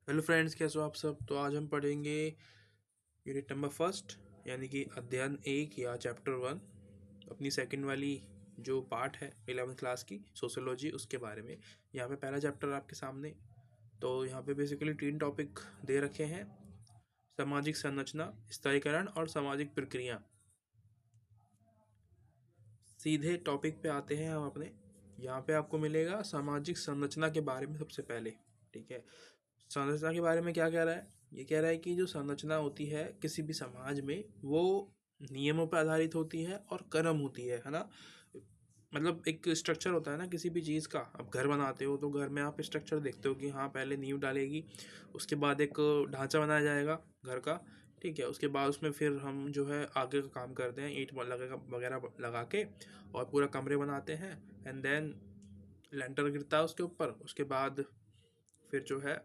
Hello friends, कैसे हो आप सब। तो आज हम पढ़ेंगे यूनिट नंबर फर्स्ट, यानी कि अध्ययन 1 या चैप्टर 1, अपनी सेकंड वाली जो पार्ट है 11th क्लास की सोशियोलॉजी, उसके बारे में। यहाँ पे पहला चैप्टर आपके सामने। तो यहाँ पे बेसिकली 3 टॉपिक दे रखे हैं: सामाजिक संरचना, स्तरीकरण और सामाजिक प्रक्रिया। सीधे टॉपिक पे आते हैं हम अपने। यहाँ पे आपको मिलेगा सामाजिक संरचना के बारे में सबसे पहले। ठीक है, संरचना के बारे में क्या कह रहा है? ये कह रहा है कि जो संरचना होती है किसी भी समाज में, वो नियमों पर आधारित होती है और कर्म होती है ना। मतलब एक स्ट्रक्चर होता है ना किसी भी चीज़ का। अब घर बनाते हो तो घर में आप स्ट्रक्चर देखते हो कि हाँ, पहले नींव डालेगी, उसके बाद एक ढांचा बनाया जाएगा घर का। ठीक है, उसके बाद उसमें फिर हम जो है आगे का काम करते हैं, ईंट लगा वगैरह लगा के, और पूरा कमरे बनाते हैं। एंड देन लेंटर गिरता है उसके ऊपर। उसके बाद फिर जो है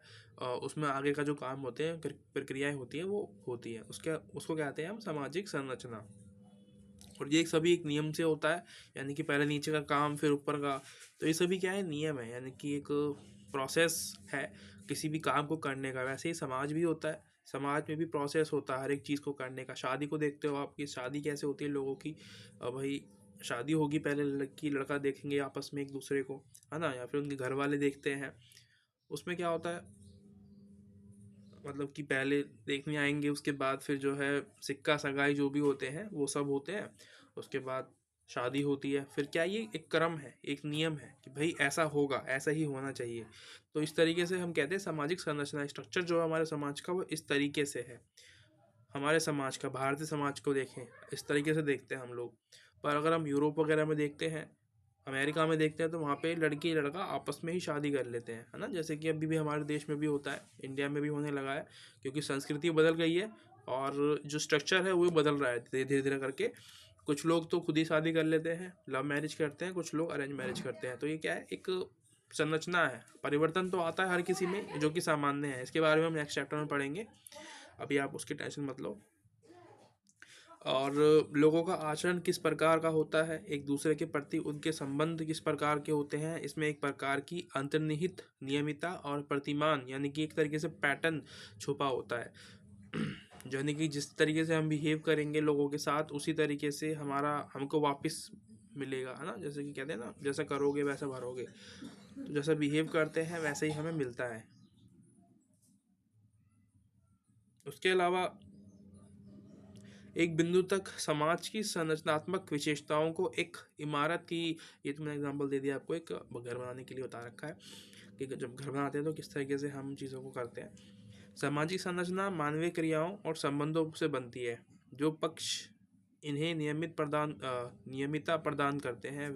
उसमें आगे का जो काम होते हैं, प्रक्रियाएं होती हैं, वो होती हैं। उसको कहते हैं हम सामाजिक संरचना। और ये सभी एक नियम से होता है, यानी कि पहले नीचे का काम फिर ऊपर का। तो ये सभी क्या है, नियम है, यानी कि एक प्रोसेस है किसी भी काम को करने का। वैसे ही समाज भी होता है, समाज में भी प्रोसेस होता है हर एक चीज़ को करने का। शादी को देखते हो आप कि शादी कैसे होती है लोगों की। भाई शादी होगी, पहले लड़की लड़का देखेंगे आपस में एक दूसरे को, है ना, या फिर उनके घर वाले देखते हैं। उसमें क्या होता है, मतलब कि पहले देखने आएंगे, उसके बाद फिर जो है सिक्का सगाई जो भी होते हैं वो सब होते हैं। उसके बाद शादी होती है। फिर क्या, ये एक क्रम है, एक नियम है कि भाई ऐसा होगा, ऐसा ही होना चाहिए। तो इस तरीके से हम कहते हैं सामाजिक संरचना, स्ट्रक्चर जो है हमारे समाज का, वो इस तरीके से है। हमारे समाज का, भारतीय समाज को देखें, इस तरीके से देखते हैं हम लोग। पर अगर हम यूरोप वगैरह में देखते हैं, अमेरिका में देखते हैं, तो वहाँ पे लड़की लड़का आपस में ही शादी कर लेते हैं, है ना। जैसे कि अभी भी हमारे देश में भी होता है, इंडिया में भी होने लगा है, क्योंकि संस्कृति बदल गई है और जो स्ट्रक्चर है वो बदल रहा है धीरे धीरे करके। कुछ लोग तो खुद ही शादी कर लेते हैं, लव मैरिज करते हैं, कुछ लोग अरेंज मैरिज करते हैं। तो ये क्या है, एक संरचना है। परिवर्तन तो आता है हर किसी में, जो कि सामान्य है। इसके बारे में हम नेक्स्ट चैप्टर में पढ़ेंगे, अभी आप उसकी टेंशन मत लो। और लोगों का आचरण किस प्रकार का होता है, एक दूसरे के प्रति उनके संबंध किस प्रकार के होते हैं, इसमें एक प्रकार की अंतर्निहित नियमितता और प्रतिमान, यानी कि एक तरीके से पैटर्न छुपा होता है। यानी कि जिस तरीके से हम बिहेव करेंगे लोगों के साथ, उसी तरीके से हमको वापस मिलेगा, है ना। जैसे कि कहते हैं ना, जैसा करोगे वैसा भरोगे। तो जैसा बिहेव करते हैं वैसे ही हमें मिलता है। उसके अलावा एक बिंदु तक समाज की संरचनात्मक विशेषताओं को एक इमारत की, ये तो मैंने एग्जांपल दे दिया आपको, एक घर बनाने के लिए बता रखा है कि जब घर बनाते हैं तो किस तरीके से हम चीज़ों को करते हैं। सामाजिक संरचना मानवीय क्रियाओं और संबंधों से बनती है। जो पक्ष इन्हें नियमितता प्रदान करते हैं,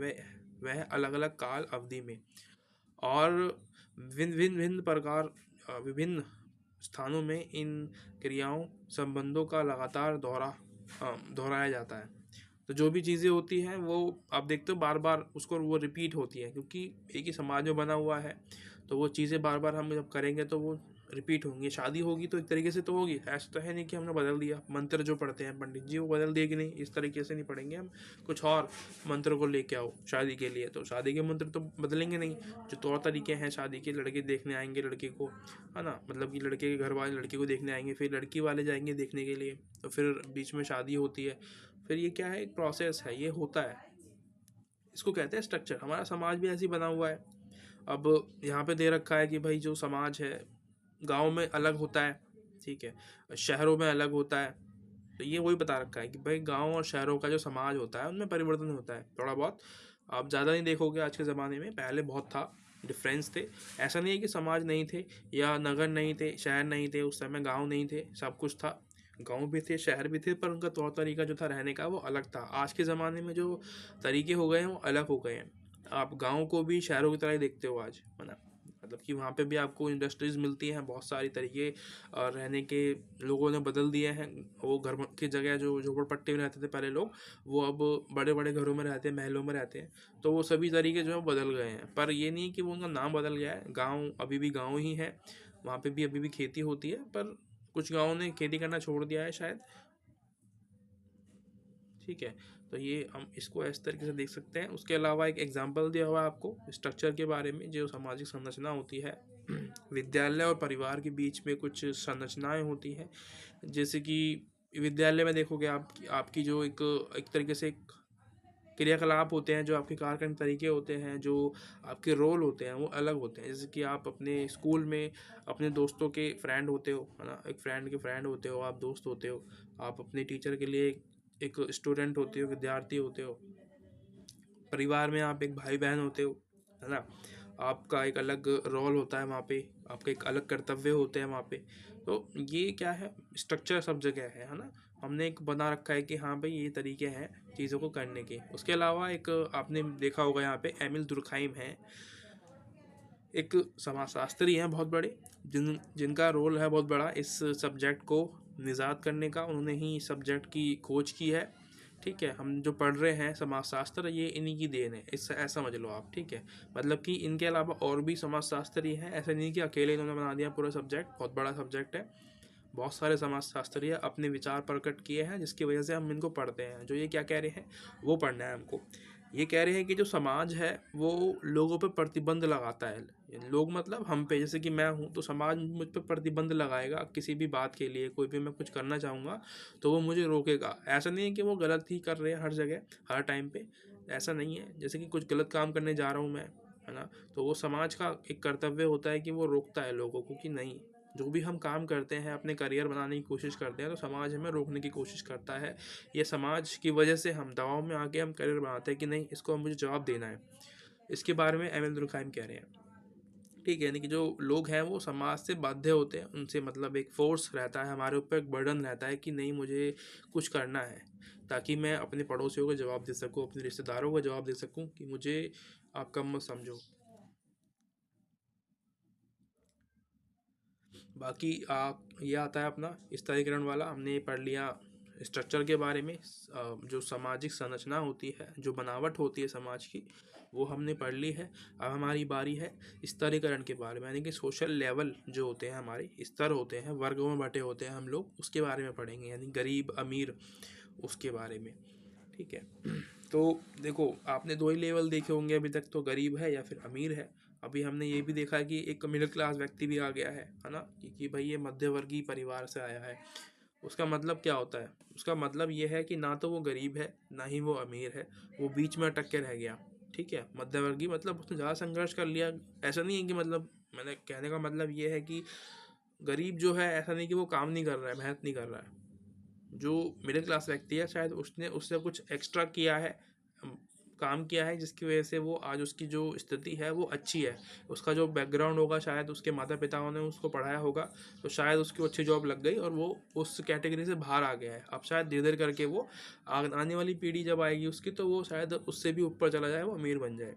वह अलग अलग काल अवधि में और विभिन्न स्थानों में इन क्रियाओं संबंधों का लगातार दोहराया जाता है। तो जो भी चीज़ें होती हैं वो आप देखते हो बार बार उसको वो रिपीट होती है, क्योंकि एक ही समाज में बना हुआ है। तो वो चीज़ें बार बार हम जब करेंगे तो वो रिपीट होंगी। शादी होगी तो एक तरीके से तो होगी, ऐसा तो है नहीं कि हमने बदल दिया। मंत्र जो पढ़ते हैं पंडित जी, वो बदल दिए कि नहीं, इस तरीके से नहीं पढ़ेंगे हम। कुछ और मंत्र को लेके आओ शादी के लिए, तो शादी के मंत्र तो बदलेंगे नहीं। जो तौर तरीके हैं शादी के, लड़के देखने आएंगे लड़के को, है ना, मतलब कि लड़के के घर वाले लड़के को देखने आएंगे, फिर लड़की वाले जाएंगे देखने के लिए, तो फिर बीच में शादी होती है। फिर ये क्या है, एक प्रोसेस है, ये होता है। इसको कहते हैं स्ट्रक्चर। हमारा समाज भी ऐसे ही बना हुआ है। अब यहाँ पे दे रखा है कि भाई जो समाज है गांव में अलग होता है, ठीक है, शहरों में अलग होता है। तो ये वही बता रखा है कि भाई गांव और शहरों का जो समाज होता है उनमें परिवर्तन होता है थोड़ा बहुत। आप ज़्यादा नहीं देखोगे आज के ज़माने में, पहले बहुत था, डिफरेंस थे। ऐसा नहीं है कि समाज नहीं थे या नगर नहीं थे, शहर नहीं थे, उस समय गांव नहीं थे, सब कुछ था। गांव भी थे, शहर भी थे, पर उनका तौर तरीका जो था रहने का वो अलग था। आज के ज़माने में जो तरीके हो गए हैं वो अलग हो गए हैं। आप गांव को भी शहरों की तरह ही देखते हो आज, है ना। मतलब कि वहाँ पे भी आपको इंडस्ट्रीज़ मिलती हैं, बहुत सारी तरीके रहने के लोगों ने बदल दिए हैं। वो घर की जगह जो झोपड़पट्टी में रहते थे पहले लोग, वो अब बड़े बड़े घरों में रहते हैं, महलों में रहते हैं। तो वो सभी तरीके जो है बदल गए हैं, पर ये नहीं कि वो उनका नाम बदल गया है। गाँव अभी भी गाँव ही है, वहाँ पे भी अभी भी खेती होती है, पर कुछ गाँव ने खेती करना छोड़ दिया है शायद। ठीक है, तो ये हम इसको इस तरीके से देख सकते हैं। उसके अलावा एक एग्जांपल दिया हुआ है आपको स्ट्रक्चर के बारे में, जो सामाजिक संरचना होती है। विद्यालय और परिवार के बीच में कुछ संरचनाएं होती हैं, जैसे कि विद्यालय में देखोगे आप, आपकी जो एक एक तरीके से क्रियाकलाप होते हैं, जो आपके कार्य करने तरीके होते हैं, जो आपके रोल होते हैं, वो अलग होते हैं। जैसे कि आप अपने स्कूल में अपने दोस्तों के फ्रेंड होते हो, है ना, एक फ्रेंड के फ्रेंड होते हो, आप दोस्त होते हो। आप अपने टीचर के लिए एक स्टूडेंट होते हो, विद्यार्थी होते हो। परिवार में आप एक भाई बहन होते हो, है ना। आपका एक अलग रोल होता है वहाँ पे, आपके एक अलग कर्तव्य होते हैं वहाँ पे। तो ये क्या है, स्ट्रक्चर सब जगह है ना। हमने एक बना रखा है कि हाँ भाई ये तरीके हैं चीज़ों को करने के। उसके अलावा एक आपने देखा होगा यहाँ पे एमिल दुर्खाइम है, एक समाजशास्त्री हैं बहुत बड़े, जिनका रोल है बहुत बड़ा इस सब्जेक्ट को निजात करने का। उन्होंने ही सब्जेक्ट की खोज की है। ठीक है, हम जो पढ़ रहे हैं समाजशास्त्र, ये इन्हीं की देन है, इससे ऐसा समझ लो आप। ठीक है, मतलब कि इनके अलावा और भी समाजशास्त्री हैं, ऐसा नहीं कि अकेले इन्होंने बना दिया पूरा सब्जेक्ट। बहुत बड़ा सब्जेक्ट है, बहुत सारे समाजशास्त्री अपने विचार प्रकट किए हैं, जिसकी वजह से हम इनको पढ़ते हैं। जो ये क्या कह रहे हैं वो पढ़ना है हमको। ये कह रहे हैं कि जो समाज है वो लोगों पर प्रतिबंध लगाता है। लोग मतलब हम पे, जैसे कि मैं हूँ तो समाज मुझ पर प्रतिबंध लगाएगा किसी भी बात के लिए। कोई भी मैं कुछ करना चाहूँगा तो वो मुझे रोकेगा। ऐसा नहीं है कि वो गलत ही कर रहे हैं हर जगह हर टाइम पे, ऐसा नहीं है। जैसे कि कुछ गलत काम करने जा रहा हूँ मैं, है ना, तो वो समाज का एक कर्तव्य होता है कि वो रोकता है लोगों को कि नहीं, जो भी हम काम करते हैं, अपने करियर बनाने की कोशिश करते हैं, तो समाज हमें रोकने की कोशिश करता है। ये समाज की वजह से हम दबाव में आके हम करियर बनाते हैं कि नहीं, इसको मुझे जवाब देना है। इसके बारे में एमिल दुर्कheim कह रहे हैं। ठीक है, यानी कि जो लोग हैं वो समाज से बाध्य होते हैं, उनसे मतलब एक फोर्स रहता है हमारे ऊपर, एक बर्डन रहता है कि नहीं मुझे कुछ करना है, ताकि मैं अपने पड़ोसियों को जवाब दे सकूँ, अपने रिश्तेदारों को जवाब दे सकूँ कि मुझे आप कम मत समझो। बाकी ये आता है अपना स्तरीकरण वाला। हमने ये पढ़ लिया स्ट्रक्चर के बारे में। जो सामाजिक संरचना होती है, जो बनावट होती है समाज की, वो हमने पढ़ ली है। अब हमारी बारी है स्तरीकरण के बारे में, यानी कि सोशल लेवल जो होते हैं, हमारे स्तर होते हैं, वर्गों में बटे होते हैं हम लोग, उसके बारे में पढ़ेंगे, यानी गरीब अमीर, उसके बारे में। ठीक है, तो देखो आपने दो ही लेवल देखे होंगे अभी तक, तो गरीब है या फिर अमीर है। अभी हमने ये भी देखा है कि एक मिडिल क्लास व्यक्ति भी आ गया है ना, कि भाई ये मध्यवर्गीय परिवार से आया है। उसका मतलब क्या होता है, उसका मतलब ये है कि ना तो वो गरीब है ना ही वो अमीर है, वो बीच में अटक के रह गया। ठीक है, मध्यवर्गीय मतलब उसने ज़्यादा संघर्ष कर लिया। ऐसा नहीं है कि मतलब, मैंने कहने का मतलब ये है कि गरीब जो है, ऐसा नहीं कि वो काम नहीं कर रहा है, मेहनत नहीं कर रहा है। जो मिडिल क्लास व्यक्ति है, शायद उसने उससे कुछ एक्स्ट्रा किया है, काम किया है, जिसकी वजह से वो आज उसकी जो स्थिति है वो अच्छी है। उसका जो बैकग्राउंड होगा, शायद उसके माता पिताओं ने उसको पढ़ाया होगा, तो शायद उसकी अच्छी जॉब लग गई और वो उस कैटेगरी से बाहर आ गया है। अब शायद धीरे धीरे करके वो आने वाली पीढ़ी जब आएगी उसकी, तो वो शायद उससे भी ऊपर चला जाए, वो अमीर बन जाए।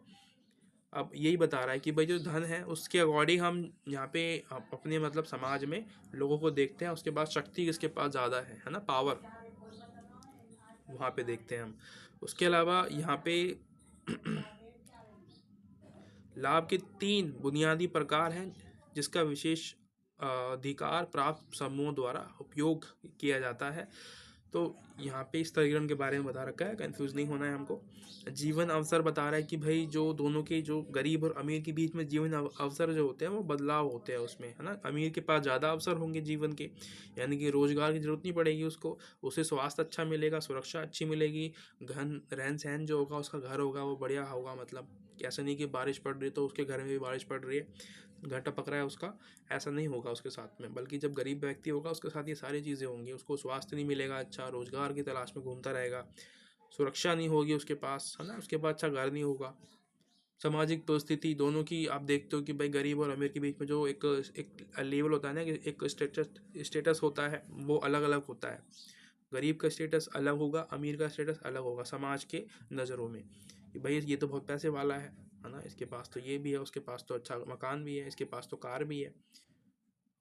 अब यही बता रहा है कि भाई जो धन है उसके अकॉर्डिंग हम यहाँ पे अपने मतलब समाज में लोगों को देखते हैं, उसके बाद शक्ति किसके पास ज़्यादा है ना, पावर, वहाँ पे देखते हैं हम। उसके अलावा यहाँ पे लाभ के तीन बुनियादी प्रकार हैं, जिसका विशेष अधिकार प्राप्त समूहों द्वारा उपयोग किया जाता है। तो यहाँ पे इस तरह के बारे में बता रखा है, कंफ्यूज नहीं होना है हमको। जीवन अवसर बता रहा है कि भाई जो दोनों के, जो गरीब और अमीर के बीच में जीवन अवसर जो होते हैं वो बदलाव होते हैं उसमें, है ना। अमीर के पास ज़्यादा अवसर होंगे जीवन के, यानी कि रोजगार की जरूरत नहीं पड़ेगी उसको, उसे स्वास्थ्य अच्छा मिलेगा, सुरक्षा अच्छी मिलेगी, घन रहन सहन जो होगा, उसका घर होगा वो बढ़िया होगा। मतलब ऐसा नहीं कि बारिश पड़ रही तो उसके घर में भी बारिश पड़ रही है, घर टपक रहा है उसका, ऐसा नहीं होगा उसके साथ में। बल्कि जब गरीब व्यक्ति होगा उसके साथ ये सारी चीज़ें होंगी। उसको स्वास्थ्य नहीं मिलेगा अच्छा, रोजगार की तलाश में घूमता रहेगा, सुरक्षा नहीं होगी उसके पास, है ना, उसके पास अच्छा घर नहीं होगा। सामाजिक परिस्थिति दोनों की आप देखते हो कि भाई गरीब और अमीर के बीच में जो एक लेवल होता है ना, कि एक स्टेटस होता है, वो अलग अलग होता है। गरीब का स्टेटस अलग होगा, अमीर का स्टेटस अलग होगा समाज के नज़रों में, कि भाई ये तो बहुत पैसे वाला है ना, इसके पास तो ये भी है, उसके पास तो अच्छा मकान भी है, इसके पास तो कार भी है।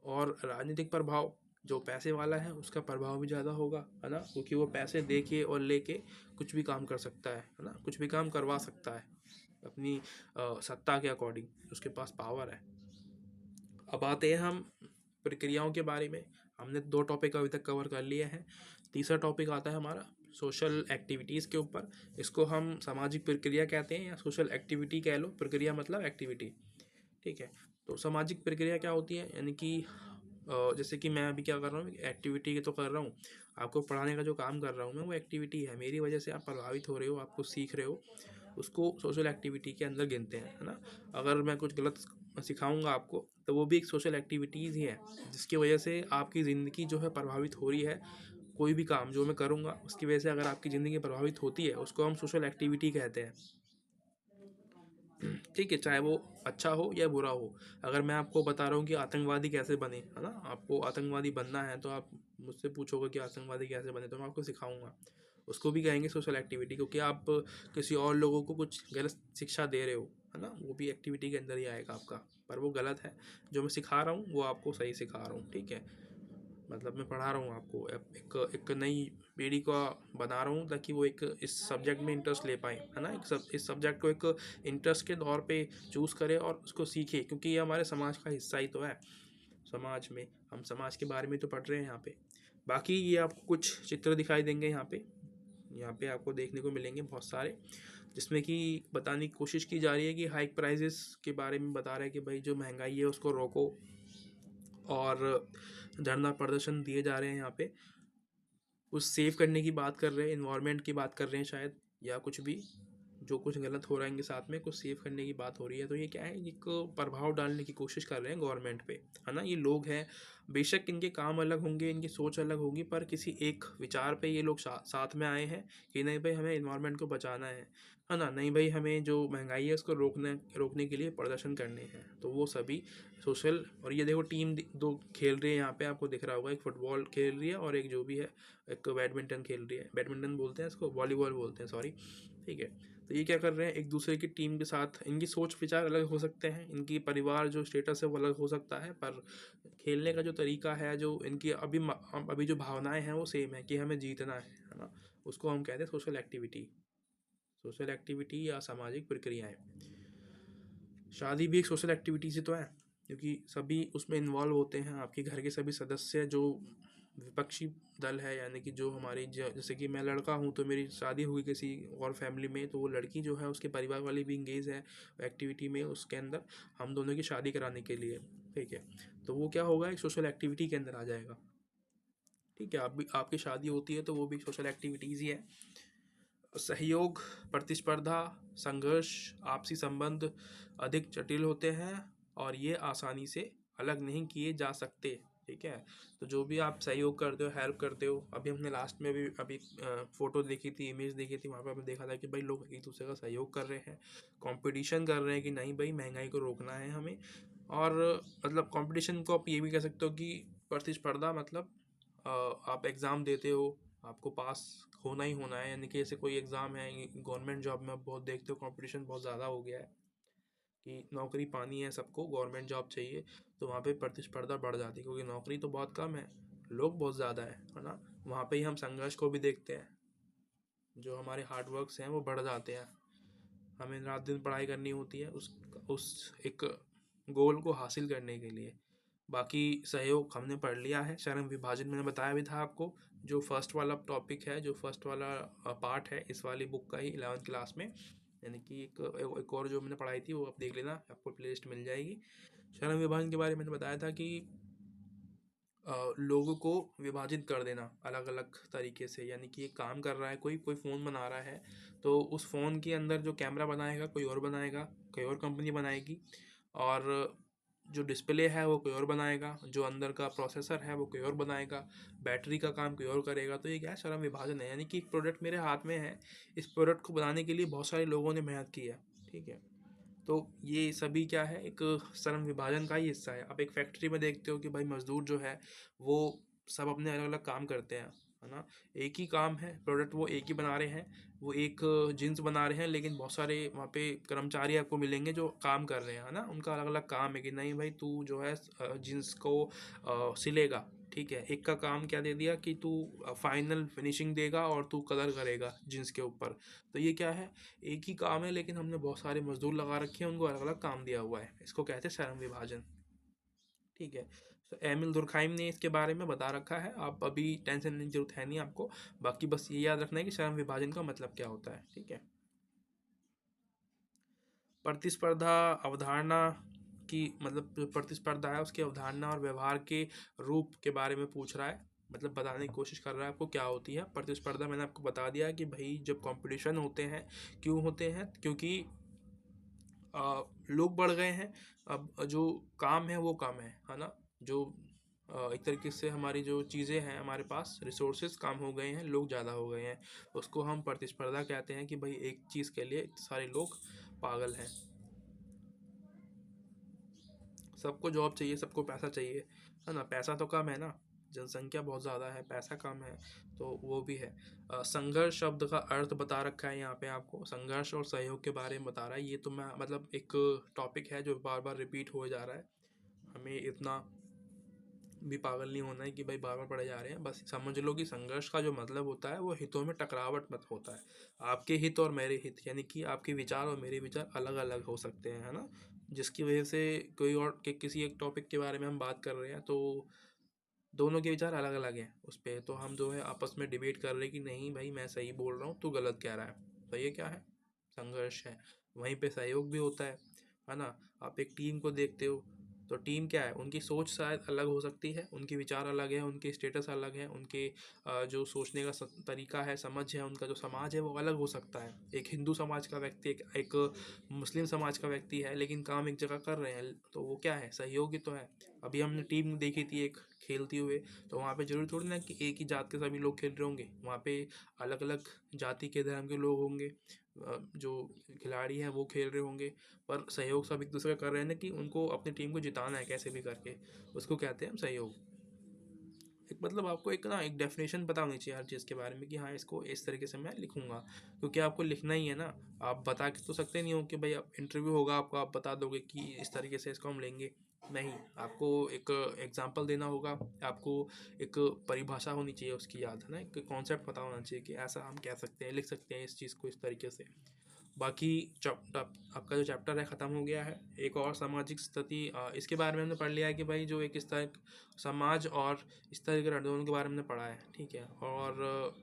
और राजनीतिक प्रभाव, जो पैसे वाला है उसका प्रभाव भी ज़्यादा होगा, है ना, क्योंकि वो पैसे दे के और लेके कुछ भी काम कर सकता है ना, कुछ भी काम करवा सकता है अपनी सत्ता के अकॉर्डिंग, उसके पास पावर है। अब आते हैं हम प्रक्रियाओं के बारे में। हमने दो टॉपिक अभी तक कवर कर लिए हैं, तीसरा टॉपिक आता है हमारा सोशल एक्टिविटीज़ के ऊपर। इसको हम सामाजिक प्रक्रिया कहते हैं या सोशल एक्टिविटी कह लो, प्रक्रिया मतलब एक्टिविटी, ठीक है। तो सामाजिक प्रक्रिया क्या होती है, यानी कि जैसे कि मैं अभी क्या कर रहा हूँ, एक्टिविटी तो कर रहा हूँ, आपको पढ़ाने का जो काम कर रहा हूँ मैं, वो एक्टिविटी है, मेरी वजह से आप प्रभावित हो रहे हो, आप कुछ सीख रहे हो, उसको सोशल एक्टिविटी के अंदर गिनते हैं, है ना। अगर मैं कुछ गलत सिखाऊंगा आपको तो वो भी एक सोशल एक्टिविटीज़ ही है, जिसकी वजह से आपकी ज़िंदगी जो है प्रभावित हो रही है। कोई भी काम जो मैं करूँगा उसकी वजह से अगर आपकी ज़िंदगी प्रभावित होती है, उसको हम सोशल एक्टिविटी कहते हैं, ठीक है, चाहे वो अच्छा हो या बुरा हो। अगर मैं आपको बता रहा हूँ कि आतंकवादी कैसे बने, है ना, आपको आतंकवादी बनना है तो आप मुझसे पूछोगे कि आतंकवादी कैसे बने, तो मैं आपको सिखाऊंगा, उसको भी कहेंगे सोशल एक्टिविटी, क्योंकि आप किसी और लोगों को कुछ गलत शिक्षा दे रहे हो, है ना, वो भी एक्टिविटी के अंदर ही आएगा आपका, पर वो गलत है। जो मैं सिखा रहा हूँ वो आपको सही सिखा रहा हूँ, ठीक है, मतलब मैं पढ़ा रहा हूँ आपको, एक एक नई पीढ़ी को बना रहा हूँ ताकि वो एक इस सब्जेक्ट में इंटरेस्ट ले पाए, है ना, इस सब्जेक्ट को एक इंटरेस्ट के तौर पे चूज़ करें और उसको सीखे, क्योंकि ये हमारे समाज का हिस्सा ही तो है। समाज में हम समाज के बारे में तो पढ़ रहे हैं यहाँ पे। बाकी ये आपको कुछ चित्र दिखाई देंगे यहाँ पे आपको देखने को मिलेंगे बहुत सारे, जिसमें कि बताने की कोशिश की जा रही है कि हाइक प्राइजेस के बारे में बता रहा है कि भाई जो महंगाई है उसको रोको, और धरना प्रदर्शन दिए जा रहे हैं यहाँ पे, कुछ सेव करने की बात कर रहे हैं, इन्वायरमेंट की बात कर रहे हैं शायद, या कुछ भी जो कुछ गलत हो रहा है इनके साथ में कुछ सेव करने की बात हो रही है। तो ये क्या है, एक प्रभाव डालने की कोशिश कर रहे हैं गवर्नमेंट पे, है ना। ये लोग हैं, बेशक इनके काम अलग होंगे, इनकी सोच अलग होगी, पर किसी एक विचार पे ये लोग साथ में आए हैं कि नहीं भाई हमें इन्वायरमेंट को बचाना है ना, नहीं भाई हमें जो महंगाई है उसको रोकने के लिए प्रदर्शन करने हैं। तो वो सभी सोशल, और ये देखो टीम दो खेल रही है यहाँ पे, आपको दिख रहा होगा, एक फुटबॉल खेल रही है और एक जो भी है एक बैडमिंटन खेल रही है, बैडमिंटन बोलते हैं इसको, वॉलीबॉल बोलते हैं, सॉरी, ठीक है। तो ये क्या कर रहे हैं, एक दूसरे की टीम के साथ, इनकी सोच विचार अलग हो सकते हैं, इनकी परिवार जो स्टेटस है वो अलग हो सकता है, पर खेलने का जो तरीका है, जो इनकी अभी जो भावनाएं हैं वो सेम है कि हमें जीतना है ना। उसको हम कहते हैं सोशल एक्टिविटी, सोशल एक्टिविटी या सामाजिक प्रक्रियाएं। शादी भी एक सोशल एक्टिविटी से तो है, क्योंकि सभी उसमें इन्वॉल्व होते हैं, आपके घर के सभी सदस्य जो विपक्षी दल है, यानी कि जो हमारी जैसे कि मैं लड़का हूँ तो मेरी शादी हुई किसी और फैमिली में, तो वो लड़की जो है उसके परिवार वाले भी इंगेज है एक्टिविटी में, उसके अंदर हम दोनों की शादी कराने के लिए, ठीक है। तो वो क्या होगा, एक सोशल एक्टिविटी के अंदर आ जाएगा, ठीक है। आप भी, आपकी शादी होती है तो वो भी सोशल एक्टिविटीज़ ही है। सहयोग, प्रतिस्पर्धा, संघर्ष, आपसी संबंध अधिक जटिल होते हैं और ये आसानी से अलग नहीं किए जा सकते, ठीक है। तो जो भी आप सहयोग करते हो, हेल्प करते हो, अभी हमने लास्ट में भी अभी फ़ोटो देखी थी, इमेज देखी थी, वहाँ पर हमने देखा था कि भाई लोग एक दूसरे का सहयोग कर रहे हैं, कंपटीशन कर रहे हैं कि नहीं भाई महंगाई को रोकना है हमें। और मतलब कंपटीशन को आप ये भी कह सकते हो कि प्रतिस्पर्धा, मतलब आप एग्ज़ाम देते हो, आपको पास होना ही होना है, यानी कि जैसे कोई एग्ज़ाम है, गवर्नमेंट जॉब में आप बहुत देखते हो कंपटीशन बहुत ज़्यादा हो गया है कि नौकरी पानी है सबको, गवर्नमेंट जॉब चाहिए, तो वहाँ पे प्रतिस्पर्धा बढ़ जाती है, क्योंकि नौकरी तो बहुत कम है, लोग बहुत ज़्यादा है ना। वहाँ पे ही हम संघर्ष को भी देखते हैं, जो हमारे हार्ड वर्क्स हैं वो बढ़ जाते हैं, हमें रात दिन पढ़ाई करनी होती है उस एक गोल को हासिल करने के लिए। बाकी सहयोग हमने पढ़ लिया है, श्रम विभाजन मैंने बताया भी था आपको, जो फर्स्ट वाला टॉपिक है, जो फर्स्ट वाला पार्ट है इस वाली बुक का ही 11th क्लास में, यानी कि एक और जो मैंने पढ़ाई थी वो आप देख लेना, आपको प्लेलिस्ट मिल जाएगी। श्रम विभाजन के बारे में मैंने बताया था कि लोगों को विभाजित कर देना अलग अलग तरीके से, यानी कि एक काम कर रहा है कोई कोई फ़ोन बना रहा है, तो उस फ़ोन के अंदर जो कैमरा बनाएगा कोई और बनाएगा, कोई और कंपनी बनाएगी, और जो डिस्प्ले है वो कोई और बनाएगा, जो अंदर का प्रोसेसर है वो कोई और बनाएगा, बैटरी का काम कोई और करेगा। तो ये क्या है, श्रम विभाजन है, यानी कि एक प्रोडक्ट मेरे हाथ में है, इस प्रोडक्ट को बनाने के लिए बहुत सारे लोगों ने मेहनत की है, ठीक है। तो ये सभी क्या है, एक श्रम विभाजन का ही हिस्सा है। अब एक फैक्ट्री में देखते हो कि भाई मजदूर जो है वो सब अपने अलग अलग काम करते हैं, है ना, एक ही काम है, प्रोडक्ट वो एक ही बना रहे हैं, वो एक जीन्स बना रहे हैं, लेकिन बहुत सारे वहाँ पे कर्मचारी आपको मिलेंगे जो काम कर रहे हैं, है ना, उनका अलग अलग काम है कि नहीं भाई तू जो है जीन्स को सिलेगा, ठीक है। एक का काम क्या दे दिया कि तू फाइनल फिनिशिंग देगा और तू कलर करेगा जीन्स के ऊपर। तो ये क्या है, एक ही काम है लेकिन हमने बहुत सारे मजदूर लगा रखे हैं, उनको अलग अलग काम दिया हुआ है, इसको कहते हैं श्रम विभाजन, ठीक है। तो एमिल दुर्खाइम ने इसके बारे में बता रखा है, आप अभी टेंशन लेने की जरूरत है नहीं आपको। बाकी बस ये याद रखना है कि श्रम विभाजन का मतलब क्या होता है, ठीक है। प्रतिस्पर्धा अवधारणा की मतलब जो प्रतिस्पर्धा है उसकी अवधारणा और व्यवहार के रूप के बारे में पूछ रहा है, मतलब बताने की कोशिश कर रहा है आपको क्या होती है प्रतिस्पर्धा। मैंने आपको बता दिया कि भाई जब कंपटीशन होते हैं, क्यों होते हैं, क्योंकि लोग बढ़ गए हैं, अब जो काम है वो कम है ना। जो एक तरीके से हमारी जो चीज़ें हैं, हमारे पास रिसोर्सेज कम हो गए हैं, लोग ज़्यादा हो गए हैं, उसको हम प्रतिस्पर्धा कहते हैं कि भाई एक चीज़ के लिए इतने सारे लोग पागल हैं। सबको जॉब चाहिए, सबको पैसा चाहिए, है ना। पैसा तो कम है ना, जनसंख्या बहुत ज़्यादा है, पैसा कम है, तो वो भी है। संघर्ष शब्द का अर्थ बता रखा है यहाँ पे आपको, संघर्ष और सहयोग के बारे में बता रहा है। ये तो मैं मतलब एक टॉपिक है जो बार बार रिपीट हो जा रहा है, हमें इतना भी पागल नहीं होना है कि भाई बार बार पढ़े जा रहे हैं। बस समझ लो कि संघर्ष का जो मतलब होता है वो हितों में टकरावट मत होता है, आपके हित और मेरे हित, यानी कि आपके विचार और मेरे विचार अलग अलग हो सकते हैं, है ना। जिसकी वजह से कोई और के किसी एक टॉपिक के बारे में हम बात कर रहे हैं तो दोनों के विचार अलग अलग हैं उस पर, तो हम जो है आपस में डिबेट कर रहे हैं कि नहीं भाई मैं सही बोल रहा हूँ, तू गलत कह रहा है। तो ये क्या है, संघर्ष है। वहीं पे सहयोग भी होता है ना। आप एक टीम को देखते हो तो टीम क्या है, उनकी सोच शायद अलग हो सकती है, उनके विचार अलग है, उनके स्टेटस अलग है, उनके जो सोचने का तरीका है, समझ है, उनका जो समाज है वो अलग हो सकता है। एक हिंदू समाज का व्यक्ति एक मुस्लिम समाज का व्यक्ति है, लेकिन काम एक जगह कर रहे हैं, तो वो क्या है, सहयोगी तो है। अभी हमने टीम देखी थी एक खेलती हुए, तो वहाँ पे जरूरी थोड़ी ना कि एक ही जात के सभी लोग खेल रहे होंगे, वहाँ पे अलग अलग जाति के धर्म के लोग होंगे, जो खिलाड़ी हैं वो खेल रहे होंगे, पर सहयोग सब एक दूसरे का कर रहे हैं ना, कि उनको अपनी टीम को जिताना है कैसे भी करके, उसको कहते हैं हम सहयोग। एक मतलब आपको एक ना एक डेफिनेशन पता होनी चाहिए हर चीज़ के बारे में कि हाँ इसको इस तरीके से मैं लिखूंगा, क्योंकि आपको लिखना ही है ना। आप बता के तो सकते नहीं हो कि भाई आप इंटरव्यू होगा आपको, आप बता दोगे कि इस तरीके से इसको हम लेंगे, नहीं। आपको एक एग्जाम्पल देना होगा, आपको एक परिभाषा होनी चाहिए उसकी, याद है ना, एक कॉन्सेप्ट पता होना चाहिए कि ऐसा हम कह सकते हैं, लिख सकते हैं इस चीज़ को इस तरीके से। बाकी आपका जो चैप्टर है ख़त्म हो गया है। एक और सामाजिक स्थिति, इसके बारे में हमने पढ़ लिया है कि भाई जो एक इस तरह समाज और इस तरह के दोनों के बारे में हमने पढ़ा है, ठीक है। और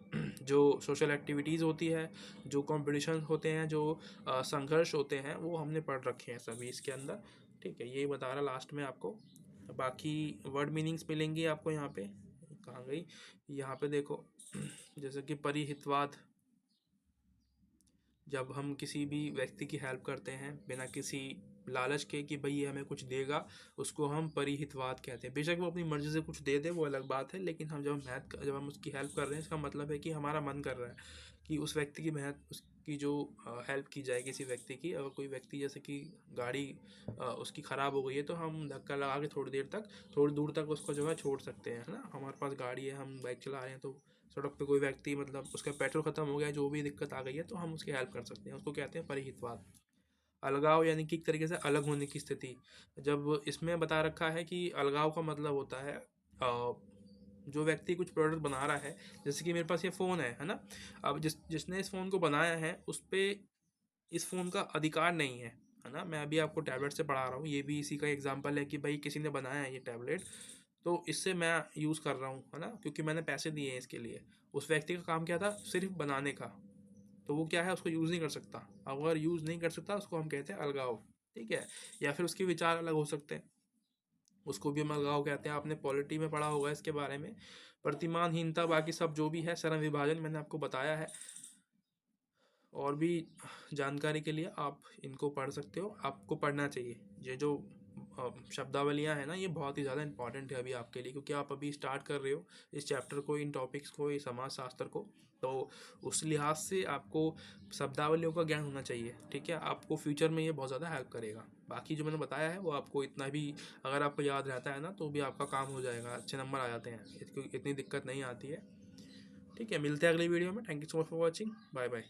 जो सोशल एक्टिविटीज़ होती है, जो कंपटीशन होते हैं, जो संघर्ष होते हैं, वो हमने पढ़ रखे हैं सभी इसके अंदर, ठीक है। ये बता रहा लास्ट में आपको। बाकी वर्ड मीनिंग्स मिलेंगी आपको यहाँ पे, कहाँ गई, यहाँ पे देखो। जैसे कि परिहितवाद, जब हम किसी भी व्यक्ति की हेल्प करते हैं बिना किसी लालच के कि भाई ये हमें कुछ देगा, उसको हम परिहितवाद कहते हैं। बेशक वो अपनी मर्ज़ी से कुछ दे दे, वो अलग बात है, लेकिन हम जब हम उसकी हेल्प कर रहे हैं, इसका मतलब है कि हमारा मन कर रहा है कि उस व्यक्ति की मेहनत, उसकी जो हेल्प की जाए किसी व्यक्ति की। अगर कोई व्यक्ति जैसे कि गाड़ी उसकी ख़राब हो गई है, तो हम धक्का लगा के थोड़ी दूर तक उसको जो है छोड़ सकते हैं, है ना। हमारे पास गाड़ी है, हम बाइक चला रहे हैं, तो सड़क पे कोई व्यक्ति मतलब उसका पेट्रोल ख़त्म हो गया है, जो भी दिक्कत आ गई है, तो हम उसकी हेल्प कर सकते हैं, उसको कहते हैं परिहितवाद। अलगाव यानी कि एक तरीके से अलग होने की स्थिति, जब इसमें बता रखा है कि अलगाव का मतलब होता है जो व्यक्ति कुछ प्रोडक्ट बना रहा है, जैसे कि मेरे पास ये फ़ोन है ना। अब जिसने इस फ़ोन को बनाया है उस पर इस फ़ोन का अधिकार नहीं है ना। मैं अभी आपको टैबलेट से पढ़ा रहा हूँ, ये भी इसी का एग्जाम्पल है कि भाई किसी ने बनाया है ये टैबलेट, तो इससे मैं यूज़ कर रहा हूँ, है ना, क्योंकि मैंने पैसे दिए हैं इसके लिए। उस व्यक्ति का काम क्या था, सिर्फ बनाने का, तो वो क्या है, उसको यूज़ नहीं कर सकता। अगर यूज़ नहीं कर सकता उसको हम कहते हैं अलगाव, ठीक है। या फिर उसके विचार अलग हो सकते हैं, उसको भी हम अलगाव कहते हैं। आपने पॉलिटी में पढ़ा होगा इसके बारे में। प्रतिमानहीनता, बाकी सब जो भी है, श्रम विभाजन मैंने आपको बताया है। और भी जानकारी के लिए आप इनको पढ़ सकते हो, आपको पढ़ना चाहिए। ये जो शब्दावलियाँ हैं ना, ये बहुत ही ज़्यादा इंपॉर्टेंट है अभी आपके लिए, क्योंकि आप अभी स्टार्ट कर रहे हो इस चैप्टर को, इन टॉपिक्स को, इस समाज शास्त्र को। तो उस लिहाज से आपको शब्दावलियों का ज्ञान होना चाहिए, ठीक है। आपको फ्यूचर में ये बहुत ज़्यादा हेल्प करेगा। बाकी जो मैंने बताया है वो आपको इतना भी, अगर आपको याद रहता है ना, तो भी आपका काम हो जाएगा, अच्छे नंबर आ जाते हैं, इतनी दिक्कत नहीं आती है, ठीक है। मिलते हैं अगली वीडियो में। Thank you so much for watching, bye bye.